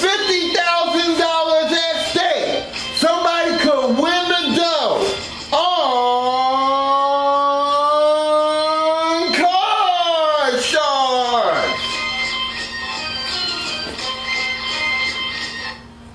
$50,000 at stake. Somebody could win the dough on Card Sharks.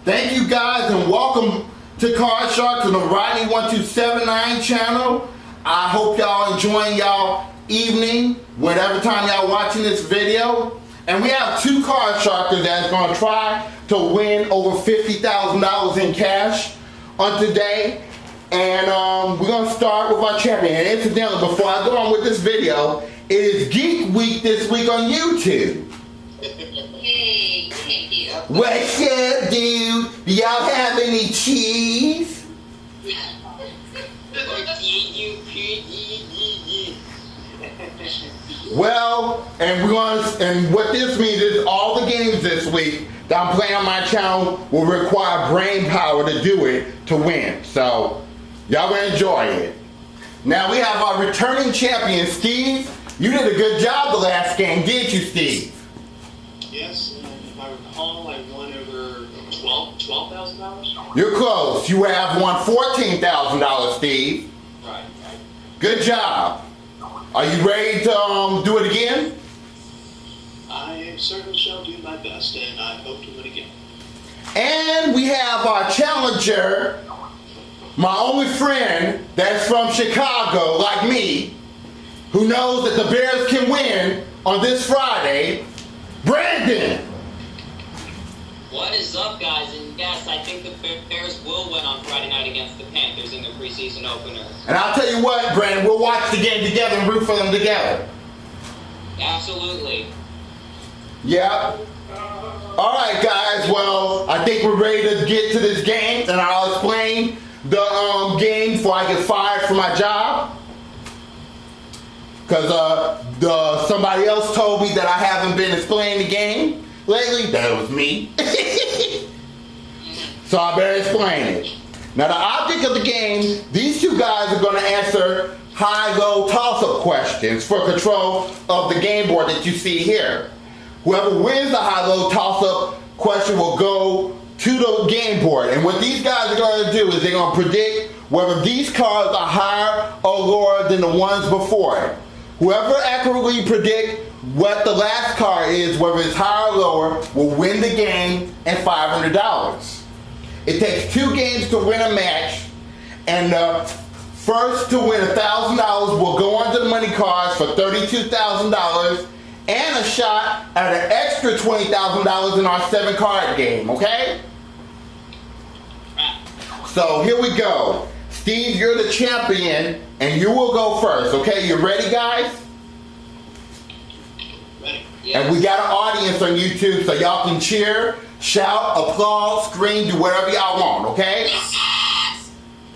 Thank you guys and welcome to Card Sharks on the Rodney1279 channel. I hope y'all enjoying y'all evening, whatever time y'all watching this video. And we have two Card Sharkers that's going to try to win over $50,000 in cash on today. And we're going to start with our champion. And incidentally, before I go on with this video, it is Geek Week this week on YouTube. Hey, What's up, dude? Do y'all have any cheese? Well, and what this means is all the games this week that I'm playing on my channel will require brain power to do it to win. So y'all gonna enjoy it. Now we have our returning champion, Steve. You did a good job the last game, didn't you, Steve? Yes, if I recall, I won over $12,000. You're close. You have won $14,000, Steve. Right. Good job. Are you ready to do it again? I certainly shall do my best, and I hope to win again. And we have our challenger, my only friend that's from Chicago, like me, who knows that the Bears can win on this Friday, Brandon. what is up, guys? And yes, I think the Bears will win on Friday night against the Panthers in their preseason opener. And I'll tell you what, Brandon, we'll watch the game together and root for them together. Absolutely. Yeah. All right, guys. Well, I think we're ready to get to this game, and I'll explain the game before I get fired from my job. Because somebody else told me that I haven't been explaining the game lately. That was me. So I better explain it. Now the object of the game, these two guys are going to answer high-low toss-up questions for control of the game board that you see here. Whoever wins the high-low toss-up question will go to the game board. And what these guys are going to do is they're going to predict whether these cards are higher or lower than the ones before it. Whoever accurately predicts what the last card is, whether it's higher or lower, will win the game and $500. It takes 2 games to win a match, and the first to win $1,000 will go on to the money cards for $32,000 and a shot at an extra $20,000 in our 7-card game, okay? So here we go. Steve, you're the champion, and you will go first, okay? You ready, guys? Ready? Yes. And we got an audience on YouTube, so y'all can cheer, shout, applaud, scream, do whatever y'all want, okay?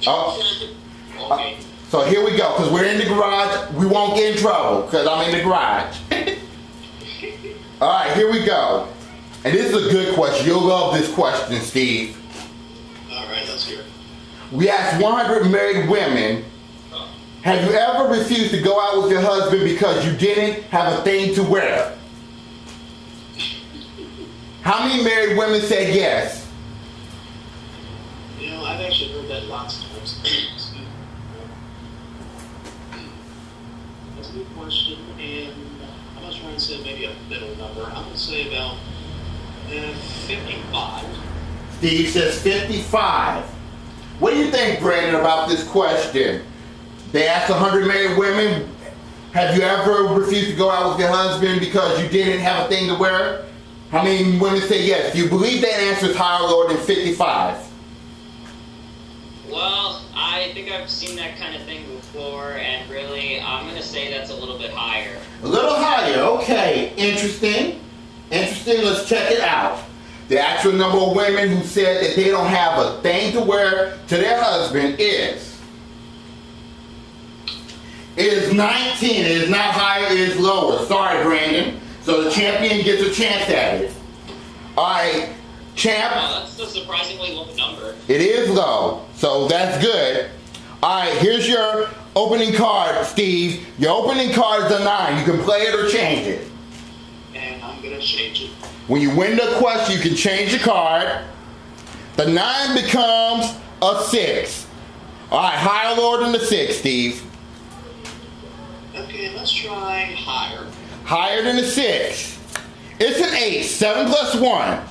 Oh. Okay. So here we go, because we're in the garage. We won't get in trouble, because I'm in the garage. All right, here we go. And this is a good question. You'll love this question, Steve. All right, let's hear it. We asked 100 married women, have you ever refused to go out with your husband because you didn't have a thing to wear? How many married women said yes? You know, I've actually heard that lots of times. That's a good question, and I'm going to try and say maybe a middle number. I'm going to say about 55. Steve says 55. What do you think, Brandon, about this question? They asked 100 married women, have you ever refused to go out with your husband because you didn't have a thing to wear? How many women say yes? Do you believe that answer is higher or lower than 55? Well, I think I've seen that kind of thing before, and really, I'm going to say that's a little bit higher. A little higher, okay. Interesting. Interesting, let's check it out. The actual number of women who said that they don't have a thing to wear to their husband is 19. It is not higher, it is lower. Sorry, Brandon. So the champion gets a chance at it. All right, champ. Wow, that's a surprisingly low number. It is low, so that's good. All right, here's your opening card, Steve. Your opening card is a 9. You can play it or change it. And I'm going to change it. When you win the question, you can change your card. The 9 becomes a 6. All right, higher or lower than the 6, Steve? Okay, let's try higher. Higher than the 6. It's an 8. 7 plus 1.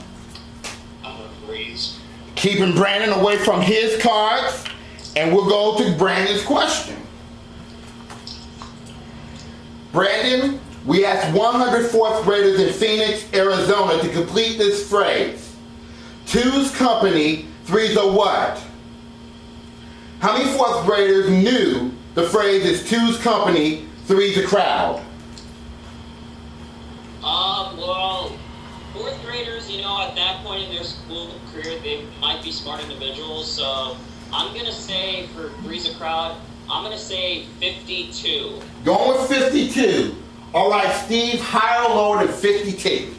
Breeze. Keeping Brandon away from his cards. And we'll go to Brandon's question. Brandon, we asked 100 fourth graders in Phoenix, Arizona to complete this phrase. Two's company, three's a what? How many fourth graders knew the phrase is two's company, three's a crowd? Well, fourth graders, at that point in their school career, they might be smart individuals. So I'm going to say for three's a crowd, I'm going to say 52. Going with 52. All right, Steve, higher or lower than 52?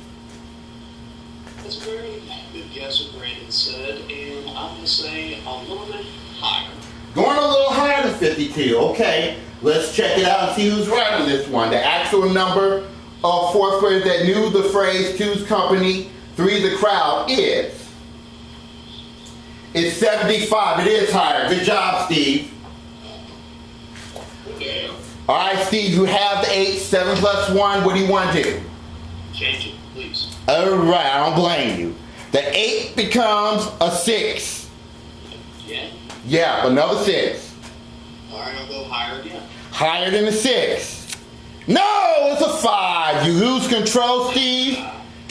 That's a very good guess what Brandon said, and I'm going to say a little bit higher. Going a little higher than 52. Okay, let's check it out and see who's right on this one. The actual number of fourth graders that knew the phrase two's company, three's a crowd is. It's 75. It is higher. Good job, Steve. Okay. All right, Steve, you have the 8. 7 plus 1. What do you want to do? Change it, please. All right, I don't blame you. The 8 becomes a 6. Yeah? Yeah, another 6. All right, I'll go higher again. Higher than a 6. No, it's a 5. You lose control, Steve.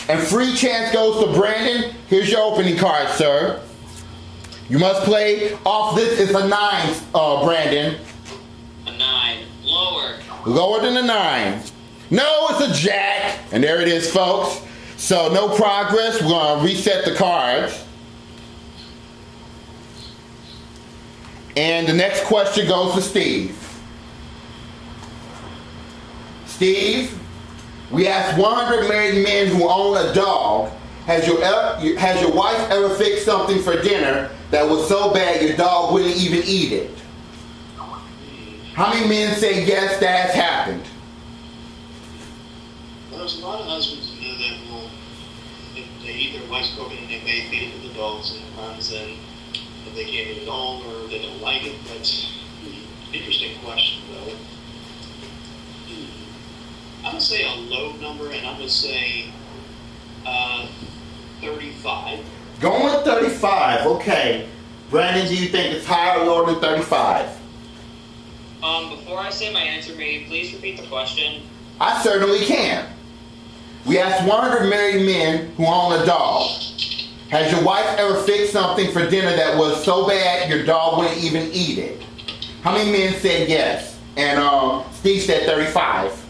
And free chance goes to Brandon. Here's your opening card, sir. You must play off this. It's a 9, Brandon. A 9. Lower. Lower than a 9. No, it's a jack. And there it is, folks. So no progress. We're going to reset the cards. And the next question goes to Steve. Steve, we asked 100 married men who own a dog, has your wife ever fixed something for dinner that was so bad your dog wouldn't even eat it? How many men say yes, that's happened? Well, there's a lot of husbands who know that will, if they eat their wife's cooking, they may feed it to the dogs sometimes, and if they can't eat it all or they don't like it. That's an interesting question, though. I'm going to say a low number, and I'm going to say 35. Going with 35, okay. Brandon, do you think it's higher or lower than 35? Before I say my answer, may you please repeat the question? I certainly can. We asked 100 married men who own a dog. Has your wife ever fixed something for dinner that was so bad your dog wouldn't even eat it? How many men said yes? And Steve said 35.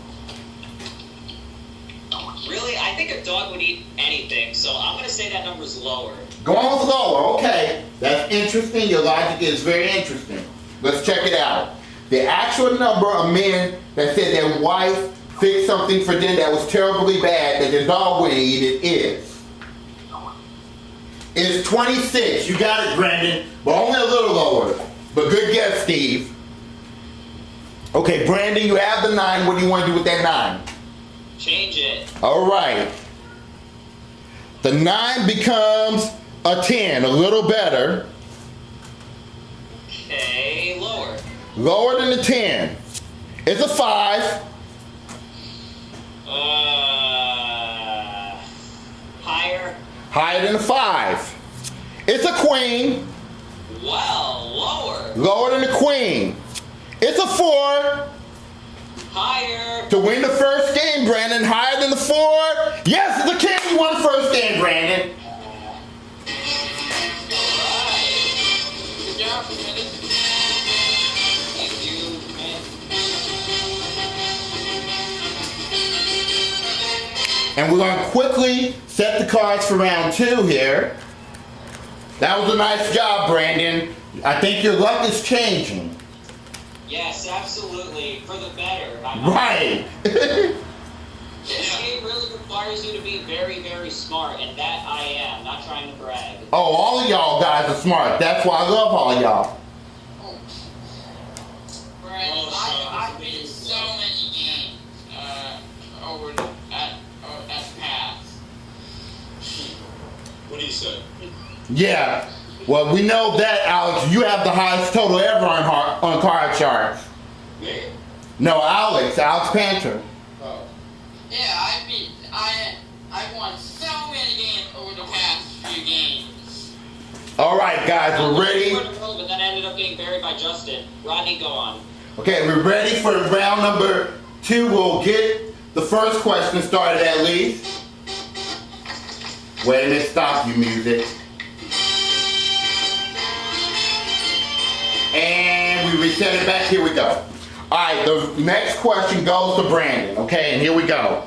Really? I think a dog would eat anything, so I'm going to say that number's lower. Going with lower, okay. That's interesting. Your logic is very interesting. Let's check it out. The actual number of men that said their wife fixed something for dinner that was terribly bad that their dog wouldn't eat it is 26. You got it, Brandon, but only a little lower. But good guess, Steve. Okay, Brandon, you have the 9. What do you want to do with that 9? Change it. All right. The 9 becomes a 10, a little better. Okay, lower. Lower than the 10. It's a 5. Higher. Higher than a 5. It's a queen. Well, lower. Lower than the queen. It's a 4. Higher. To win the first game, Brandon. Higher than the 4. Yes, it's a king. You won the first game, Brandon. Alright. Good job, Brandon. Thank you, man. And we're going to quickly set the cards for round 2 here. That was a nice job, Brandon. I think your luck is changing. Yes, absolutely. For the better. Right. This game really requires you to be very, very smart, and that I am. Not trying to brag. Oh, all of y'all guys are smart. That's why I love all of y'all. Brandon, I've been in so many games at past. What do you say? Yeah. Well, we know that, Alex. You have the highest total ever on card charts. Me? No, Alex Panther. Oh. Yeah, I won so many games over the past few games. All right, guys, we're ready. But then ended up getting buried by Justin. Rodney, go on. Okay, we're ready for round number 2. We'll get the first question started at least. Wait a minute, stop you music. And we reset it back. Here we go. All right, the next question goes to Brandon. Okay, and here we go.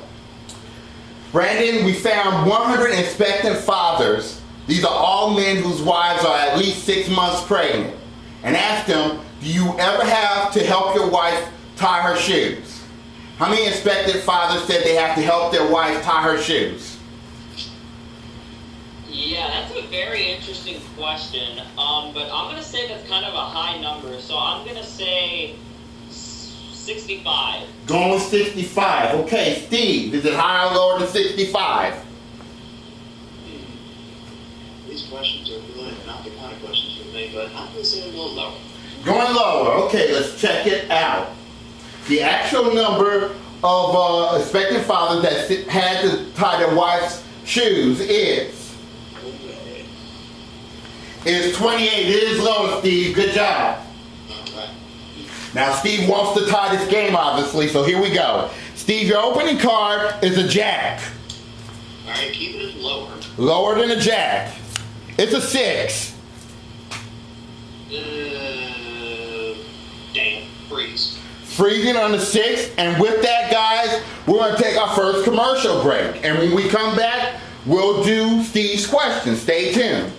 Brandon, we found 100 expectant fathers. These are all men whose wives are at least 6 months pregnant. And asked them, do you ever have to help your wife tie her shoes? How many expectant fathers said they have to help their wife tie her shoes? Yeah, that's a very interesting question. But I'm going to say that's kind of a high number. So I'm going to say 65. Going with 65. Okay, Steve, is it higher or lower than 65? These questions are really not the kind of questions for me, but I'm going to say a little lower. Going lower. Okay, let's check it out. The actual number of expectant fathers that had to tie their wife's shoes is 28. It is low, Steve. Good job. Alright. Now, Steve wants to tie this game, obviously, so here we go. Steve, your opening card is a jack. Alright, keep it lower. Lower than a jack. It's a 6. Damn. Freeze. Freezing on the 6. And with that, guys, we're going to take our first commercial break. And when we come back, we'll do Steve's question. Stay tuned.